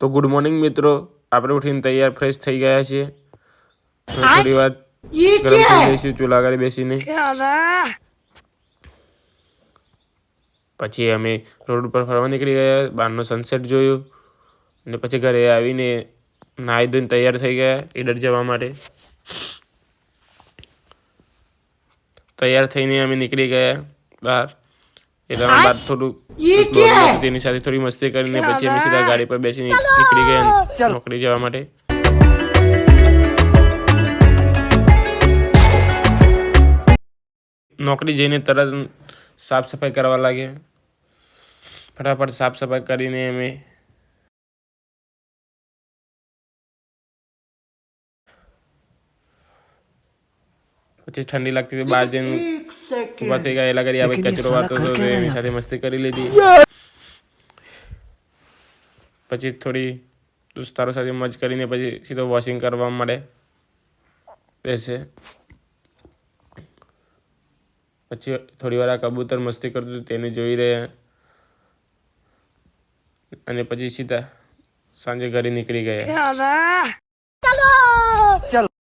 તો good morning મિત્રો, આપણે ઉઠીને તૈયાર ફ્રેશ થઈ ગયા છીએ। થોડી વાર ગરમ થઈ જઈશું ચૂલા આગળ બેસીને। પછી અમે રોડ ઉપર ફરવા નીકળી ગયા, બહારનો સનસેટ જોયું અને પછી ઘરે આવીને નાહી ધોઈને તૈયાર થઈ ગયા ઈડર જવા માટે। તૈયાર થઈને અમે નીકળી ગયા બહાર। એટલામાં બાદ થોડું તેની સાથે થોડી મસ્તી કરીને પછી અમે સીધા ગાડી પર બેસીને નીકળી ગયા નોકરી જવા માટે। નોકરી જઈને તરત સાફ સફાઈ કરવા લાગ્યા। ફટાફટ સાફ સફાઈ કરીને અમે પછી ઠંડી લાગતી હતી, બહાર જઈને ઊભા થઈ ગયા। એલા કરી આ કચરો વાતો હતો તો એની સાથે મસ્તી કરી લીધી। પછી થોડી દોસ્તારો સાથે મજ કરીને પછી સીધો વોશિંગ કરવા મળે બેસે। પછી થોડી વાર આ કબૂતર મસ્તી કરતું હતું તેને જોઈ રહ્યા અને પછી સીધા સાંજે ઘરે નીકળી ગયા।